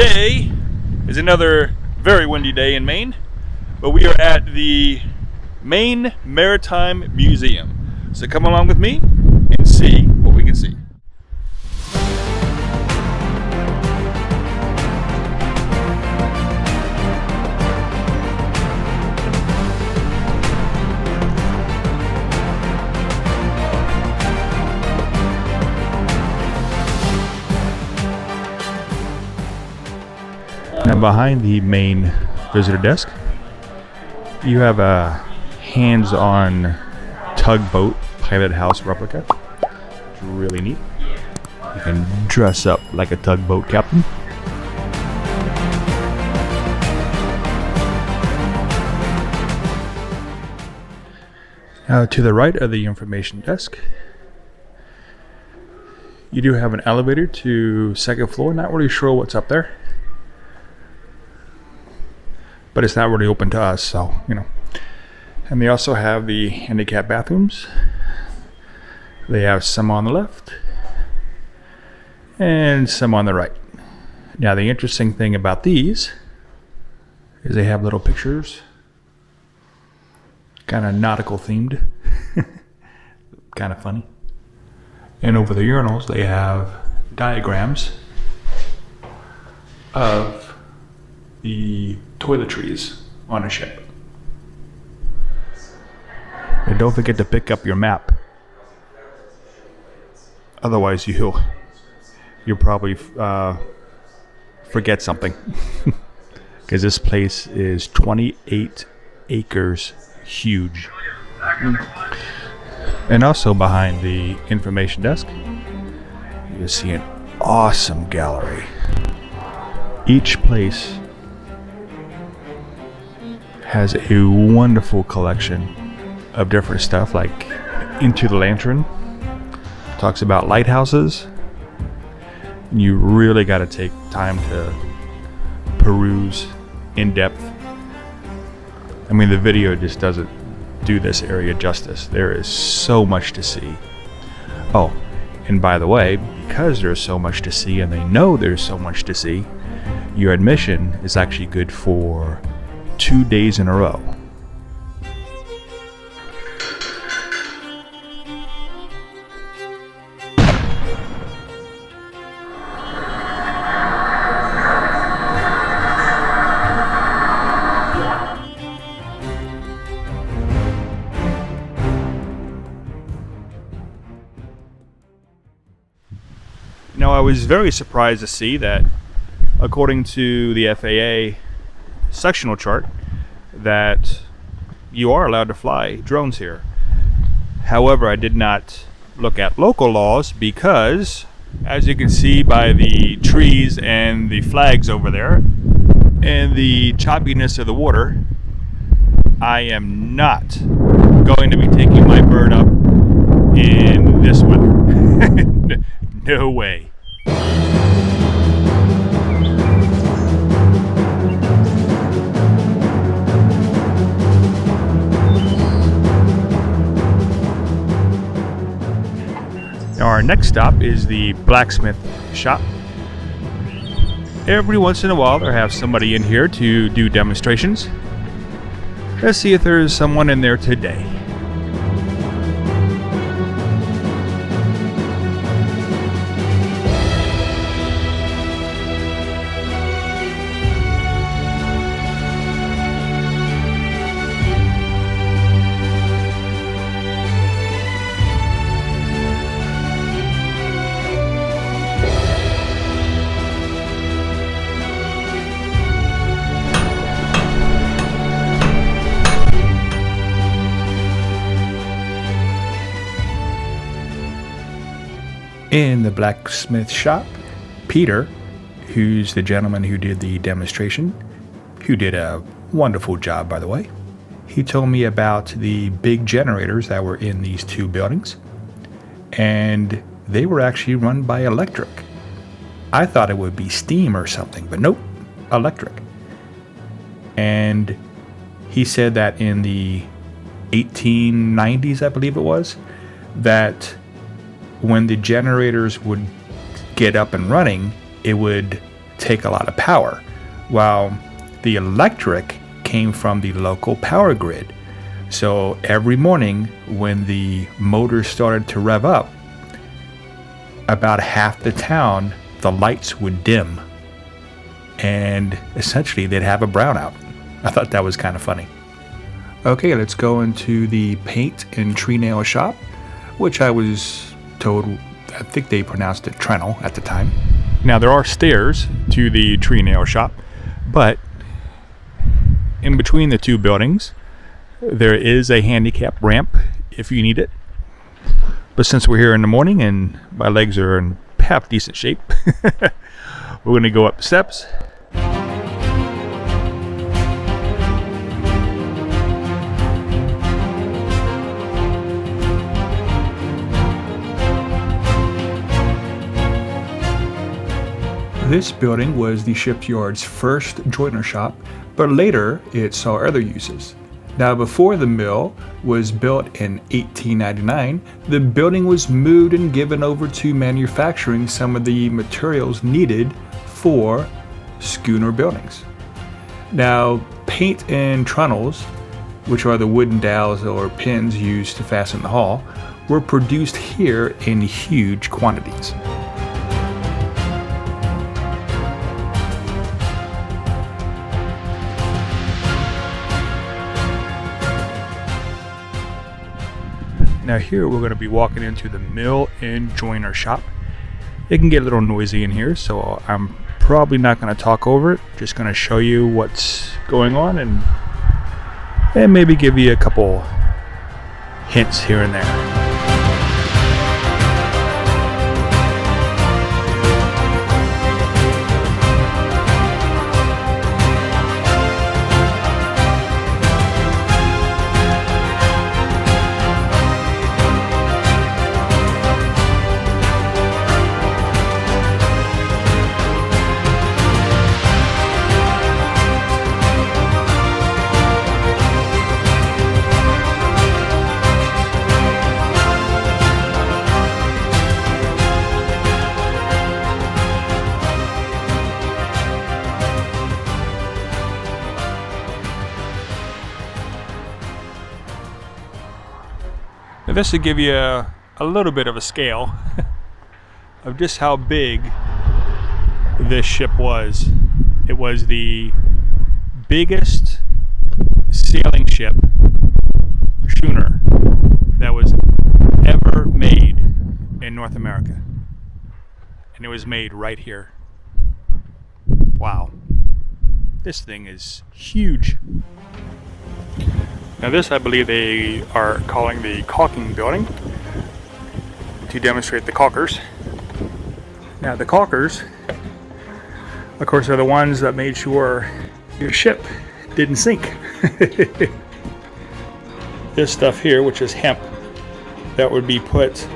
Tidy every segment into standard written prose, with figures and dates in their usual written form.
Today is another very windy day in Maine, but we are at the Maine Maritime Museum. So come along with me and see what we can see. Now behind the main visitor desk, you have a hands-on tugboat pilot house replica. It's really neat. You can dress up like a tugboat captain. Now to the right of the information desk, you do have an elevator to second floor. Not really sure what's up there, but it's not really open to us, so, you know. And they also have the handicap bathrooms. They have some on the left and some on the right. Now, the interesting thing about these is they have little pictures, kind of nautical themed, kind of funny. And over the urinals, they have diagrams of the toiletries on a ship. And don't forget to pick up your map. Otherwise you'll probably forget something. Because this place is 28 acres huge. And also behind the information desk, you see an awesome gallery. Each place has a wonderful collection of different stuff, like Into the Lantern talks about lighthouses. You really got to take time to peruse in depth. I mean, the video just doesn't do this area justice. There is so much to see. Oh, and by the way, because there's so much to see and they know there's so much to see, your admission is actually good for 2 days in a row. Now, I was very surprised to see that, according to the FAA sectional chart, that you are allowed to fly drones here. However, I did not look at local laws because, as you can see by the trees and the flags over there and the choppiness of the water, I am not going to be taking my bird up in this weather. No way. Now our next stop is the blacksmith shop. Every once in a while they have somebody in here to do demonstrations. Let's see if there's someone in there today. In the blacksmith shop, Peter, who's the gentleman who did the demonstration, who did a wonderful job, by the way, he told me about the big generators that were in these two buildings, and they were actually run by electric. I thought it would be steam or something, but nope, electric. And he said that in the 1890s, I believe it was, that when the generators would get up and running, it would take a lot of power, while the electric came from the local power grid. So every morning when the motor started to rev up, about half the town, the lights would dim, and essentially they'd have a brownout. I thought that was kind of funny. Okay, let's go into the paint and tree nail shop, which I was told, I think they pronounced it Trenel at the time. Now there are stairs to the tree nail shop, but in between the two buildings there is a handicap ramp if you need it. But since we're here in the morning and my legs are in half decent shape, we're going to go up the steps. This building was the shipyard's first joiner shop, but later it saw other uses. Now, before the mill was built in 1899, the building was moved and given over to manufacturing some of the materials needed for schooner buildings. Now, paint and trunnels, which are the wooden dowels or pins used to fasten the hull, were produced here in huge quantities. Now here we're going to be walking into the mill and joiner shop. It can get a little noisy in here, so I'm probably not going to talk over it. Just going to show you what's going on and maybe give you a couple hints here and there. Now this will give you a little bit of a scale of just how big this ship was. It was the biggest sailing ship, schooner, that was ever made in North America. And it was made right here. Wow. This thing is huge. Now this, I believe they are calling the caulking building to demonstrate the caulkers. Now the caulkers, of course, are the ones that made sure your ship didn't sink. This stuff here, which is hemp, that would be put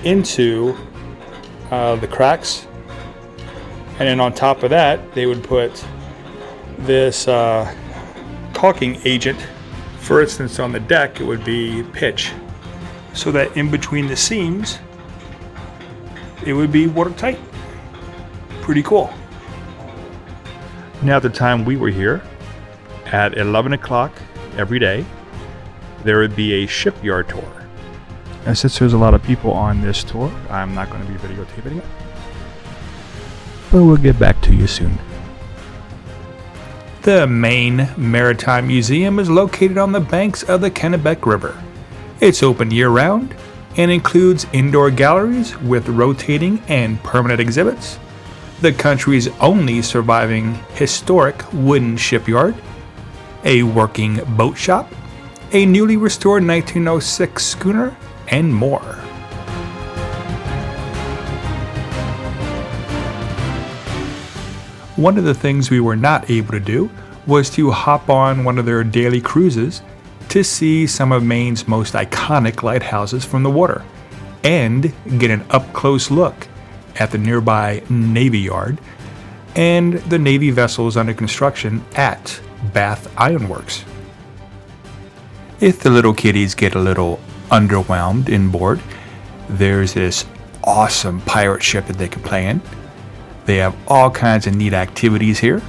into the cracks, and then on top of that they would put this caulking agent. For instance, on the deck, it would be pitch, so that in between the seams, it would be watertight. Pretty cool. Now, at the time we were here, at 11 o'clock every day, there would be a shipyard tour. And since there's a lot of people on this tour, I'm not going to be videotaping it. But we'll get back to you soon. The Maine Maritime Museum is located on the banks of the Kennebec River. It's open year-round and includes indoor galleries with rotating and permanent exhibits, the country's only surviving historic wooden shipyard, a working boat shop, a newly restored 1906 schooner, and more. One of the things we were not able to do was to hop on one of their daily cruises to see some of Maine's most iconic lighthouses from the water and get an up-close look at the nearby Navy Yard and the Navy vessels under construction at Bath Iron Works. If the little kiddies get a little underwhelmed inboard, there's this awesome pirate ship that they can play in. They have all kinds of neat activities here.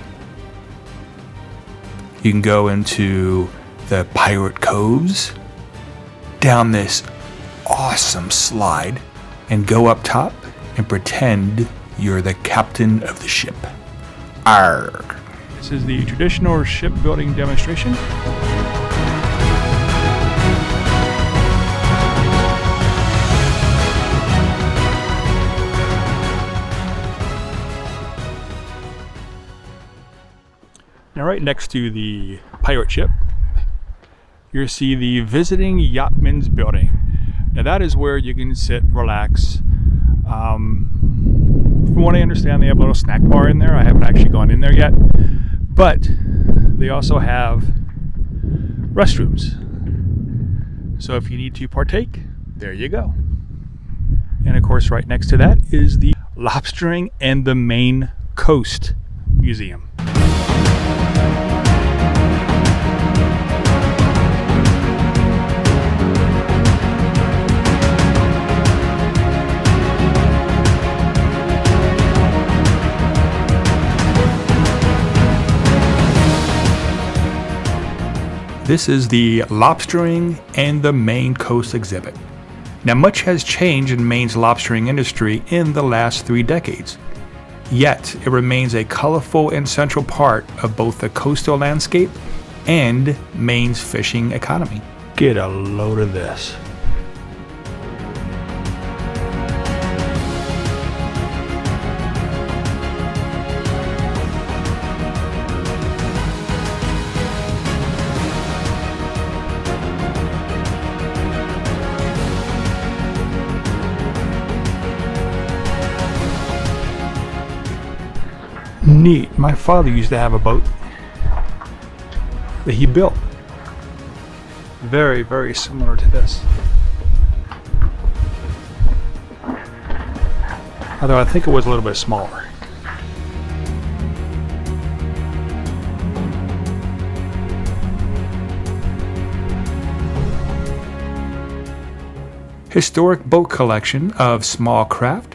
You can go into the pirate coves, down this awesome slide, and go up top and pretend you're the captain of the ship. Arrgh. This is the traditional shipbuilding demonstration. Now, right next to the pirate ship, you'll see the visiting yachtman's building. Now, that is where you can sit, relax. From what I understand, they have a little snack bar in there. I haven't actually gone in there yet, but they also have restrooms. So if you need to partake, there you go. And of course, right next to that is the Lobstering and the Maine Coast Museum. This is the Lobstering and the Maine Coast exhibit. Now, much has changed in Maine's lobstering industry in the last 3 decades. Yet, it remains a colorful and central part of both the coastal landscape and Maine's fishing economy. Get a load of this. Neat. My father used to have a boat that he built. Very, very similar to this. Although I think it was a little bit smaller. Historic boat collection of small craft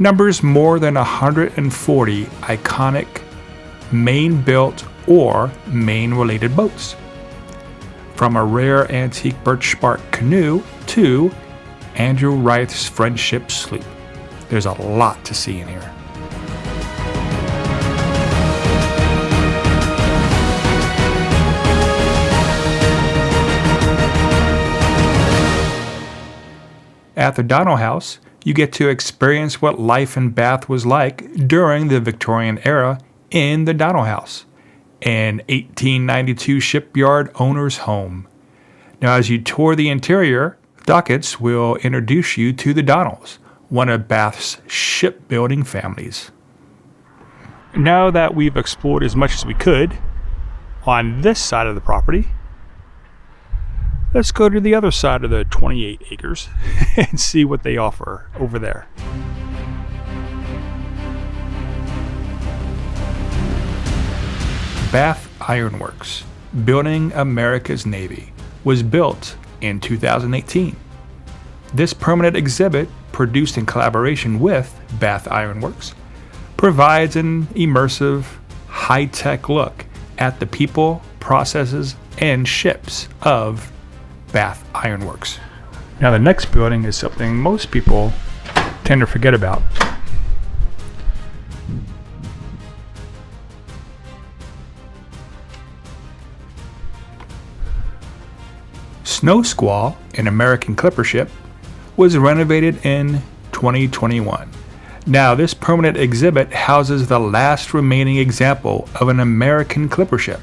numbers more than 140 iconic Maine-built or Maine-related boats. From a rare antique birch bark canoe to Andrew Wright's friendship sloop. There's a lot to see in here. At the Donnell House, you get to experience what life in Bath was like during the Victorian era in the Donnell House, an 1892 shipyard owner's home. Now, as you tour the interior, Dockett's will introduce you to the Donnells, one of Bath's shipbuilding families. Now that we've explored as much as we could on this side of the property, let's go to the other side of the 28 acres and see what they offer over there. Bath Iron Works, Building America's Navy, was built in 2018. This permanent exhibit, produced in collaboration with Bath Iron Works, provides an immersive, high-tech look at the people, processes, and ships of Bath Iron Works. Now, the next building is something most people tend to forget about. Snow Squall, an American clipper ship, was renovated in 2021. Now, this permanent exhibit houses the last remaining example of an American clipper ship.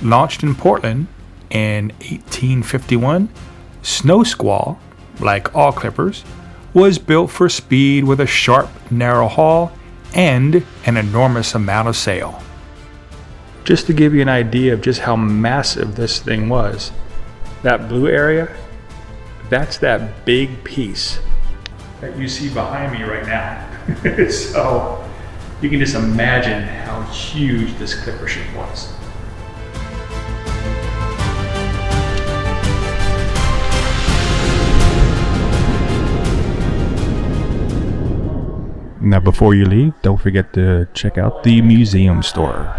Launched in Portland in 1851, Snow Squall, like all clippers, was built for speed with a sharp, narrow hull and an enormous amount of sail. Just to give you an idea of just how massive this thing was, that blue area, that's that big piece that you see behind me right now. So you can just imagine how huge this clipper ship was. Now, before you leave, don't forget to check out the museum store.